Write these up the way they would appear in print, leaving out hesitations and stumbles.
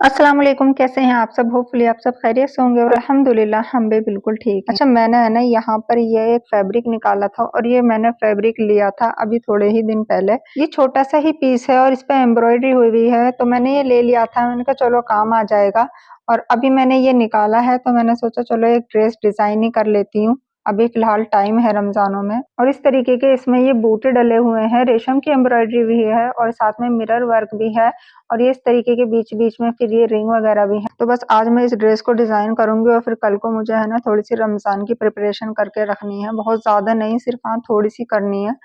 अस्सलाम वालेकुम, कैसे हैं आप सब? होपफुली आप सब खैरियत से होंगे और अल्हम्दुलिल्लाह हम भी बिल्कुल ठीक हैं। अच्छा, मैंने है ना यहाँ पर ये एक फैब्रिक निकाला था और ये मैंने फैब्रिक लिया था अभी थोड़े ही दिन पहले। ये छोटा सा ही पीस है और इस पे एम्ब्रॉयडरी हुई हुई है, तो मैंने ये ले लिया था। मैंने कहा चलो काम आ जाएगा। और अभी मैंने ये निकाला है तो मैंने सोचा चलो एक ड्रेस डिजाइन ही कर लेती हूँ। अभी फिलहाल टाइम है रमजानों में। और इस तरीके के इसमें ये बूटे डले हुए हैं, रेशम की एम्ब्रॉयडरी भी है और साथ में मिरर वर्क भी है। और ये इस तरीके के बीच-बीच में फिर ये रिंग वगैरह भी है। तो बस आज मैं इस ड्रेस को डिज़ाइन करूँगी और फिर कल को मुझे है ना थोड़ी-सी रमज़ान की प्रिपरेशन करके रखनी है। बहुत ज़्यादा नहीं, सिर्फ़ हाँ थोड़ी-सी करनी है।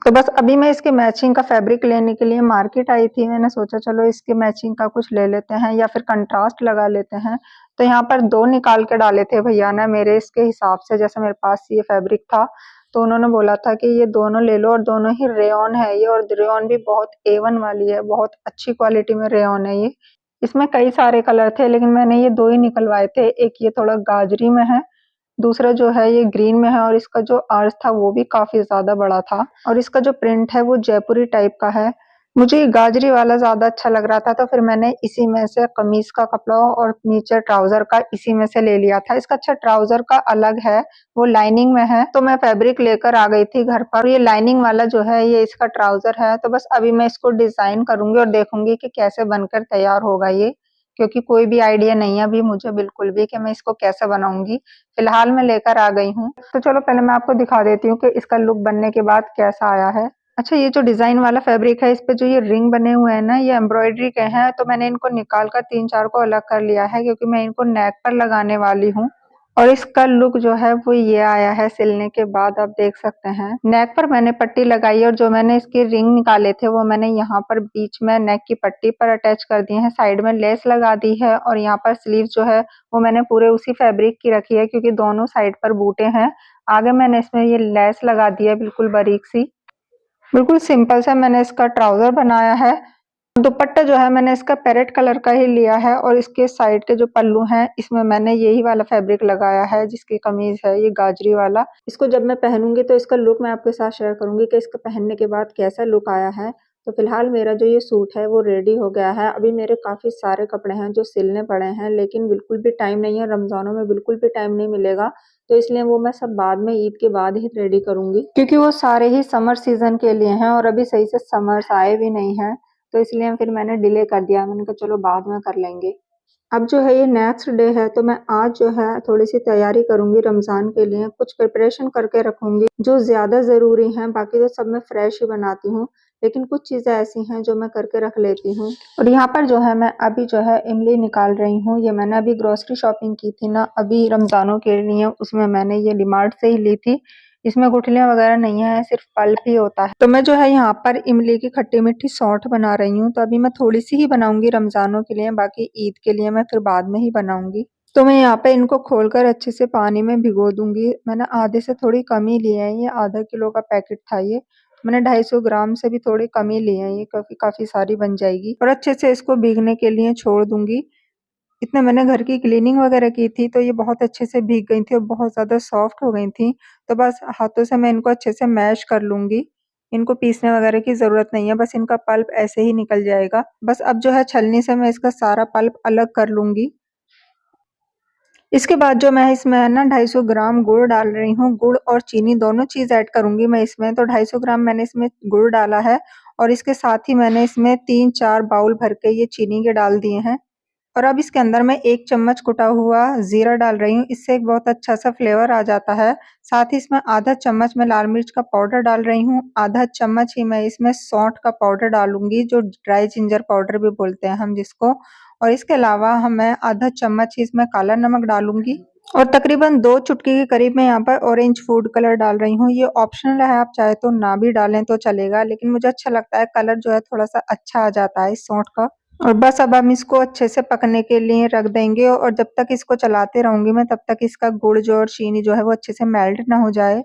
तो बस अभी मैं इसके मैचिंग का फैब्रिक लेने के लिए मार्केट आई थी। मैंने सोचा चलो इसके मैचिंग का कुछ ले लेते हैं या फिर कंट्रास्ट लगा लेते हैं। तो यहाँ पर 2 निकाल के डाले थे भैया ने मेरे इसके हिसाब से, जैसे मेरे पास ये फैब्रिक था तो उन्होंने बोला था कि ये दोनों ले लो और दोनों ही रेयॉन है ये, और रेयॉन भी बहुत A1 वाली है, बहुत अच्छी क्वालिटी में रेयॉन है ये। इसमें कई सारे कलर थे लेकिन मैंने ये 2 ही निकलवाए थे। एक ये थोड़ा गाजरी में है, दूसरा जो है ये ग्रीन में है और इसका जो आर्च था वो भी काफ़ी ज़्यादा बड़ा था और इसका जो प्रिंट है वो जयपुरी टाइप का है। मुझे ये गाजरी वाला ज़्यादा अच्छा लग रहा था तो फिर मैंने इसी में से कमीज़ का कपड़ा और नीचे ट्राउज़र का इसी में से ले लिया था। इसका अच्छा ट्राउज़र का अलग है, वो लाइनिंग में है, तो मैं फैब्रिक लेकर आ गई थी घर पर। ये लाइनिंग वाला जो है ये इसका ट्राउज़र है, तो बस अभी मैं इसको डिज़ाइन करूँगी और देखूँगी कि कैसे बनकर तैयार होगा ये, क्योंकि कोई भी आइडिया नहीं है अभी मुझे बिल्कुल भी कि मैं इसको कैसे बनाऊँगी। फिलहाल मैं लेकर आ गई हूँ। तो चलो पहले मैं आपको दिखा देती हूँ कि इसका लुक बनने के बाद कैसा आया है। अच्छा, ये जो डिज़ाइन वाला फैब्रिक है, इस पे जो ये रिंग बने हुए हैं ना, ये एम्ब्रॉयडरी के हैं, तो मैंने इनको निकाल कर 3-4 को अलग कर लिया है क्योंकि मैं इनको नेक पर लगाने वाली हूँ। और इसका लुक जो है वो ये आया है सिलने के बाद, आप देख सकते हैं। नेक पर मैंने पट्टी लगाई और जो मैंने इसके रिंग निकाले थे वो मैंने यहाँ पर बीच में नेक की पट्टी पर अटैच कर दिए हैं। साइड में लेस लगा दी है और यहाँ पर स्लीव जो है वो मैंने पूरे उसी फैब्रिक की रखी है क्योंकि दोनों साइड पर बूटे हैं। आगे मैंने इसमें ये लेस लगा दी है बिल्कुल बारीक सी। बिल्कुल सिंपल सा मैंने इसका ट्राउज़र बनाया है। दुपट्टा जो है मैंने इसका पैरेट कलर का ही लिया है और इसके साइड के जो पल्लू हैं इसमें मैंने यही वाला फैब्रिक लगाया है जिसकी कमीज है ये गाजरी वाला। इसको जब मैं पहनूंगी तो इसका लुक मैं आपके साथ शेयर करूंगी कि इसका पहनने के बाद कैसा लुक आया है। तो फिलहाल मेरा जो ये सूट है वो रेडी हो गया है। अभी मेरे काफ़ी सारे कपड़े हैं जो सिलने पड़े हैं लेकिन बिल्कुल भी टाइम नहीं है, रमज़ानों में बिल्कुल भी टाइम नहीं मिलेगा। तो इसलिए वो मैं सब बाद में ईद के बाद ही रेडी करूंगी क्योंकि वो सारे ही समर सीजन के लिए हैं और अभी सही से समर्स आए भी नहीं हैं। तो इसलिए फिर मैंने डिले कर दिया। मैंने कहा चलो बाद में कर लेंगे। अब जो है ये नेक्स्ट डे है तो मैं आज जो है थोड़ी-सी तैयारी करूँगी रमज़ान के लिए, कुछ प्रिपरेशन करके रखूँगी जो ज़्यादा ज़रूरी हैं, बाकी तो सब मैं फ्रेश ही बनाती हूँ, लेकिन कुछ चीज़ें ऐसी हैं जो मैं करके रख लेती हूँ। और यहाँ पर जो है मैं अभी जो है इमली निकाल रही हूँ, ये मैंने अभी ग्रोसरी शॉपिंग की थी ना अभी रमज़ानों के लिए, उसमें मैंने ये डीमार्ट से ही ली थी। इसमें गुठलियाँ वगैरह नहीं है, सिर्फ पल्प ही होता है। तो मैं जो है यहाँ पर इमली की खट्टी-मीठी सौंठ बना रही हूँ, तो अभी मैं थोड़ी-सी ही बनाऊँगी रमज़ानों के लिए, बाकी ईद के लिए मैं फिर बाद में ही बनाऊँगी। तो मैं यहाँ पे इनको खोलकर अच्छे से पानी में भिगो दूँगी। मैंने आधे से थोड़ी कम ही लिए हैं, ये आधा किलो का पैकेट था ये। मैंने 250 ग्राम से भी थोड़ी कम ही लिए हैं ये, क्योंकि काफ़ी सारी बन जाएगी। और अच्छे से इसको भीगने के लिए छोड़ दूँगी। इतना मैंने घर की क्लीनिंग वगैरह की थी तो ये बहुत अच्छे से भीग गई थी और बहुत ज़्यादा सॉफ्ट हो गई थी। तो बस हाथों से मैं इनको अच्छे से मैश कर लूँगी। इनको पीसने वगैरह की ज़रूरत नहीं है, बस इनका पल्प ऐसे ही निकल जाएगा। बस अब जो है छलनी से मैं इसका सारा पल्प अलग कर लूँगी। इसके बाद जो मैं इसमें है ना 250 ग्राम गुड़ डाल रही हूँ। गुड़ और चीनी दोनों चीज़ ऐड करूँगी मैं इसमें। तो 250 ग्राम मैंने इसमें गुड़ डाला है और इसके साथ ही मैंने इसमें 3-4 बाउल भर के ये चीनी के डाल दिए हैं। और अब इसके अंदर मैं 1 चम्मच कुटा हुआ ज़ीरा डाल रही हूँ, इससे एक बहुत अच्छा सा फ्लेवर आ जाता है। साथ ही इसमें आधा चम्मच मैं लाल मिर्च का पाउडर डाल रही हूँ, आधा चम्मच ही मैं इसमें सौंठ का पाउडर डालूँगी, जो ड्राई जिंजर पाउडर भी बोलते हैं हम जिसको। और इसके अलावा मैं आधा चम्मच ही इसमें काला नमक डालूँगी और तकरीबन 2 चुटकी के करीब मैं यहाँ पर ऑरेंज फूड कलर डाल रही हूँ। ये ऑप्शनल है, आप चाहे तो ना भी डालें तो चलेगा, लेकिन मुझे अच्छा लगता है, कलर जो है थोड़ा-सा अच्छा आ जाता है इस सौंठ का। और बस अब हम इसको अच्छे से पकने के लिए रख देंगे और जब तक इसको चलाते रहूँगी मैं तब तक इसका गुड़ जो और चीनी जो है वो अच्छे से मेल्ट ना हो जाए।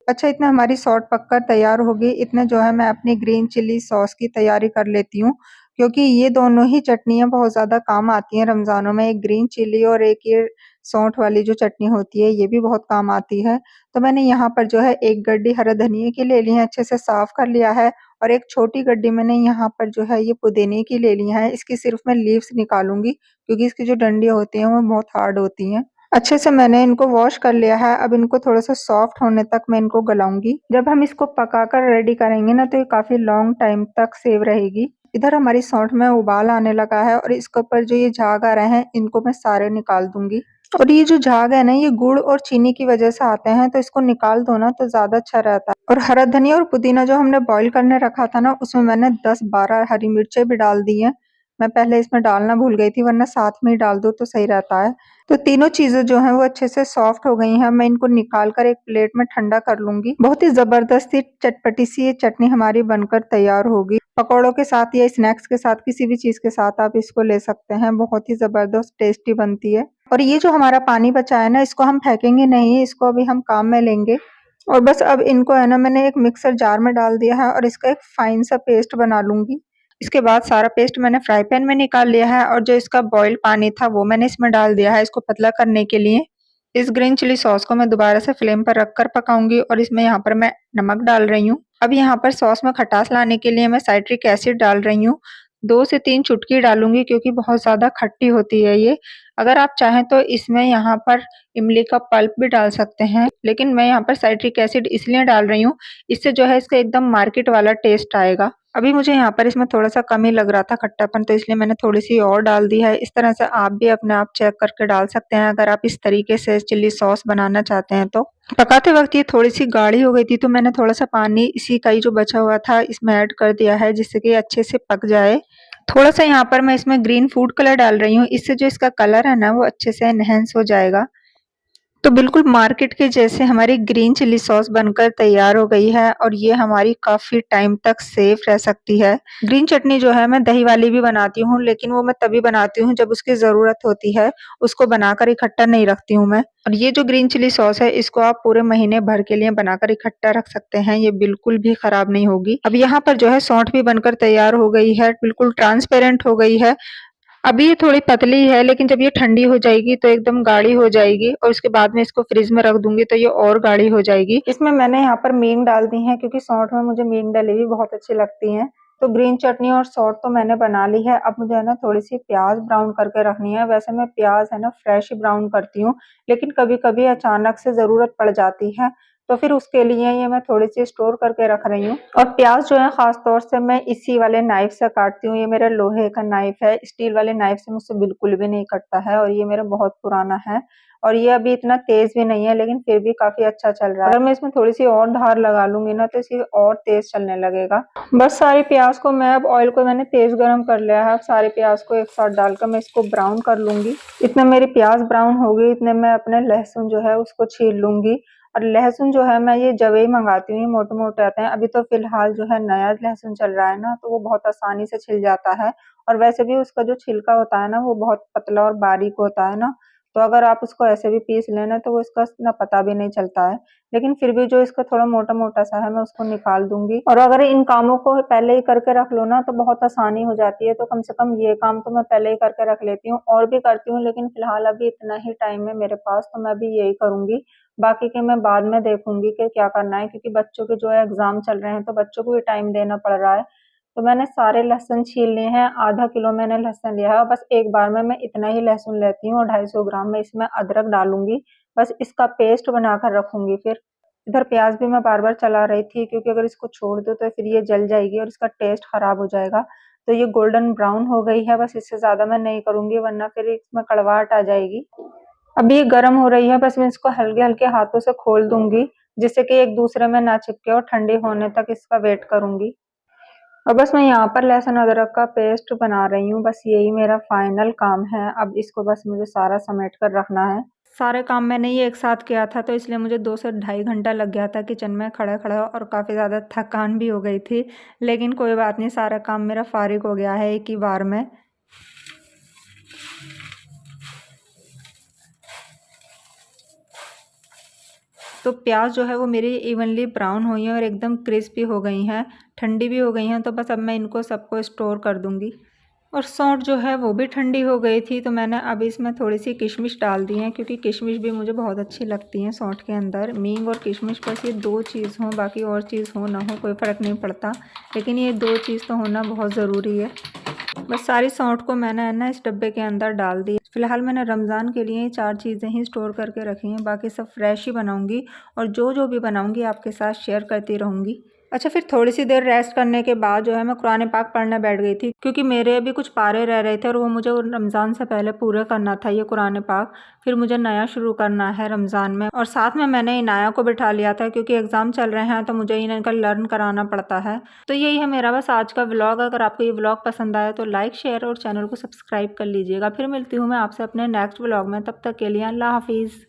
अच्छा, इतना हमारी सौंठ पककर तैयार होगी, इतने जो है मैं अपनी ग्रीन चिली सॉस की तैयारी कर लेती हूँ, क्योंकि ये दोनों ही चटनियाँ बहुत ज़्यादा काम आती हैं रमज़ानों में। एक ग्रीन चिली और एक ये सौंठ वाली जो चटनी होती है, ये भी बहुत काम आती है। तो मैंने यहाँ पर जो है 1 गड्डी हरा धनिये की ले ली है, अच्छे से साफ कर लिया है और एक छोटी गड्डी मैंने यहाँ पर जो है ये पुदीने की ले ली है। इसकी सिर्फ मैं लीव्स निकालूंगी क्योंकि इसकी जो डंडियाँ होती हैं वो बहुत हार्ड होती हैं। अच्छे से मैंने इनको वॉश कर लिया है। अब इनको थोड़ा सा सॉफ्ट होने तक मैं इनको गलाऊंगी। जब हम इसको पकाकर रेडी करेंगे ना तो ये काफी लॉन्ग टाइम तक सेव रहेगी। इधर हमारी सौंठ में उबाल आने लगा है और इसके ऊपर जो ये झाग आ रहे हैं इनको मैं सारे निकाल दूंगी। और ये जो झाग है ना ये गुड़ और चीनी की वजह से आते हैं, तो इसको निकाल दो ना तो ज्यादा अच्छा रहता है। और हरा धनिया और पुदीना जो हमने बॉईल करने रखा था ना उसमें मैंने 10-12 हरी मिर्चें भी डाल दी हैं। मैं पहले इसमें डालना भूल गई थी, वरना साथ में ही डाल दो तो सही रहता है। तो तीनों चीजें जो हैं वो अच्छे से सॉफ्ट हो गई हैं। मैं इनको निकाल कर एक प्लेट में ठंडा कर लूंगी। बहुत ही जबरदस्ती चटपटी सी ये चटनी हमारी बनकर तैयार होगी। पकौड़ों के साथ या स्नैक्स के साथ किसी भी चीज के साथ आप इसको ले सकते हैं। बहुत ही जबरदस्त टेस्टी बनती है। और ये जो हमारा पानी बचा है ना इसको हम फेंकेंगे नहीं, इसको अभी हम काम में लेंगे। और बस अब इनको है ना मैंने एक मिक्सर जार में डाल दिया है और इसका एक फाइन सा पेस्ट बना लूंगी। इसके बाद सारा पेस्ट मैंने फ्राई पैन में निकाल लिया है और जो इसका बॉइल्ड पानी था वो मैंने इसमें डाल दिया है इसको पतला करने के लिए। इस ग्रीन चिली सॉस को मैं दोबारा से फ्लेम पर रखकर पकाऊंगी और इसमें यहाँ पर मैं नमक डाल रही हूँ। अब यहाँ पर सॉस में खटास लाने के लिए मैं साइट्रिक एसिड डाल रही हूँ। 2 से 3 चुटकी डालूंगी क्योंकि बहुत ज्यादा खट्टी होती है ये। अगर आप चाहें तो इसमें यहाँ पर इमली का पल्प भी डाल सकते हैं, लेकिन मैं यहाँ पर साइट्रिक एसिड इसलिए डाल रही हूँ, इससे जो है इसका एकदम मार्केट वाला टेस्ट आएगा। अभी मुझे यहाँ पर इसमें थोड़ा सा कम ही लग रहा था खट्टापन, तो इसलिए मैंने थोड़ी सी और डाल दी है। इस तरह से आप भी अपने आप चेक करके डाल सकते हैं अगर आप इस तरीके से चिल्ली सॉस बनाना चाहते हैं तो। पकाते वक्त ये थोड़ी सी गाढ़ी हो गई थी तो मैंने थोड़ा सा पानी इसी का ही जो बचा हुआ था इसमें ऐड कर दिया है जिससे कि अच्छे से पक जाए। थोड़ा सा यहाँ पर मैं इसमें ग्रीन फूड कलर डाल रही हूँ, इससे जो इसका कलर है ना वो अच्छे से एनहेंस हो जाएगा। तो बिल्कुल मार्केट के जैसे हमारी ग्रीन चिली सॉस बनकर तैयार हो गई है और ये हमारी काफी टाइम तक सेफ रह सकती है। ग्रीन चटनी जो है मैं दही वाली भी बनाती हूँ, लेकिन वो मैं तभी बनाती हूँ जब उसकी जरूरत होती है, उसको बनाकर इकट्ठा नहीं रखती हूँ मैं। और ये जो ग्रीन चिली सॉस है इसको आप पूरे महीने भर के लिए बनाकर इकट्ठा रख सकते हैं, ये बिल्कुल भी खराब नहीं होगी। अब यहाँ पर जो है सौंठ भी बनकर तैयार हो गई है, बिल्कुल ट्रांसपेरेंट हो गई है। अभी ये थोड़ी पतली है लेकिन जब ये ठंडी हो जाएगी तो एकदम गाढ़ी हो जाएगी और उसके बाद में इसको फ्रिज में रख दूंगी तो ये और गाढ़ी हो जाएगी। इसमें मैंने यहाँ पर मींग डाल दी है क्योंकि सौंठ में मुझे मींग डली हुई बहुत अच्छी लगती है। तो ग्रीन चटनी और सौंठ तो मैंने बना ली है। अब मुझे है ना थोड़ी सी प्याज ब्राउन करके रखनी है। वैसे मैं प्याज है ना फ्रेश ही ब्राउन करती हूँ, लेकिन कभी कभी अचानक से जरूरत पड़ जाती है तो फिर उसके लिए ये मैं थोड़ी सी स्टोर करके रख रही हूँ। और प्याज जो है खास तौर से मैं इसी वाले नाइफ से काटती हूँ। ये मेरा लोहे का नाइफ है, स्टील वाले नाइफ से मुझसे बिल्कुल भी नहीं कटता है और ये मेरा बहुत पुराना है और ये अभी इतना तेज भी नहीं है लेकिन फिर भी काफी अच्छा चल रहा है। अगर मैं इसमें थोड़ी सी और धार लगा लूंगी ना तो इसे और तेज चलने लगेगा। बस सारी प्याज को मैं अब ऑयल को मैंने तेज गर्म कर लिया है। अब सारे प्याज को एक साथ डालकर मैं इसको ब्राउन कर लूंगी। इतने मेरी प्याज ब्राउन हो गई इतने मैं अपने लहसुन जो है उसको छील लूंगी। और लहसुन जो है मैं ये जवे ही मंगाती हूँ, ये मोटे मोटे आते हैं। अभी तो फिलहाल जो है नया लहसुन चल रहा है ना तो वो बहुत आसानी से छिल जाता है और वैसे भी उसका जो छिलका होता है ना वो बहुत पतला और बारीक होता है ना, तो अगर आप उसको ऐसे भी पीस लेना तो वो इसका ना पता भी नहीं चलता है। लेकिन फिर भी जो इसका थोड़ा मोटा मोटा सा है मैं उसको निकाल दूंगी। और अगर इन कामों को पहले ही करके रख लो ना तो बहुत आसानी हो जाती है। तो कम से कम ये काम तो मैं पहले ही करके रख लेती हूँ, और भी करती हूँ लेकिन फिलहाल अभी इतना ही टाइम है मेरे पास तो मैं भी यही करूंगी। बाकी के मैं बाद में देखूंगी कि क्या करना है, क्योंकि बच्चों के जो है एग्जाम चल रहे हैं तो बच्चों को भी टाइम देना पड़ रहा है। तो मैंने सारे लहसुन छील लिए हैं, आधा किलो मैंने लहसुन लिया है और बस एक बार में मैं इतना ही लहसुन लेती हूँ और 250 ग्राम में इसमें अदरक डालूंगी। बस इसका पेस्ट बनाकर रखूंगी। फिर इधर प्याज भी मैं बार बार चला रही थी क्योंकि अगर इसको छोड़ दो तो फिर ये जल जाएगी और इसका टेस्ट खराब हो जाएगा। तो ये गोल्डन ब्राउन हो गई है, बस इससे ज्यादा मैं नहीं करूंगी वरना फिर इसमें कड़वाहट आ जाएगी। अभी ये गर्म हो रही है, बस मैं इसको हल्के हल्के हाथों से खोल दूंगी जिससे कि एक दूसरे में ना चिपके और ठंडी होने तक इसका वेट करूंगी। और बस मैं यहाँ पर लहसुन अदरक का पेस्ट बना रही हूँ, बस यही मेरा फाइनल काम है। अब इसको बस मुझे सारा समेट कर रखना है। सारे काम मैंने ये एक साथ किया था तो इसलिए मुझे 2 से ढाई घंटा लग गया था किचन में खड़ा खड़ा और काफ़ी ज़्यादा थकान भी हो गई थी, लेकिन कोई बात नहीं, सारा काम मेरा फारिग हो गया है एक ही बार में। तो प्याज जो है वो मेरी इवनली ब्राउन हुई है और एकदम क्रिस्पी हो गई हैं, ठंडी भी हो गई हैं। तो बस अब मैं इनको सबको स्टोर कर दूंगी। और सौंठ जो है वो भी ठंडी हो गई थी, तो मैंने अब इसमें थोड़ी सी किशमिश डाल दी है, क्योंकि किशमिश भी मुझे बहुत अच्छी लगती हैं सौंठ के अंदर। मींग और किशमिश बस ये 2 चीज़ हों, बाकी और चीज़ हो ना हो कोई फ़र्क नहीं पड़ता, लेकिन ये 2 चीज़ तो होना बहुत ज़रूरी है। बस सारी सौंठ को मैंने ना इस डब्बे के अंदर डाल दी। फ़िलहाल मैंने रमज़ान के लिए 4 चीज़ें ही स्टोर करके रखी हैं, बाकी सब फ्रेश ही बनाऊँगी और जो भी बनाऊँगी आपके साथ शेयर करती रहूँगी। अच्छा, फिर थोड़ी सी देर रेस्ट करने के बाद जो है मैं कुरान पाक पढ़ने बैठ गई थी, क्योंकि मेरे अभी कुछ पारे रह रहे थे और वो मुझे रमज़ान से पहले पूरा करना था ये कुरान पाक। फिर मुझे नया शुरू करना है रमज़ान में, और साथ में मैंने इनाया को बिठा लिया था, क्योंकि एग्ज़ाम चल रहे हैं तो मुझे इनका लर्न कराना पड़ता है। तो यही है मेरा बस आज का व्लॉग। अगर आपको ये व्लॉग पसंद आया तो लाइक, शेयर और चैनल को सब्सक्राइब कर लीजिएगा। फिर मिलती हूँ मैं आपसे अपने नेक्स्ट व्लॉग में, तब तक के लिए अल्लाह हाफिज़।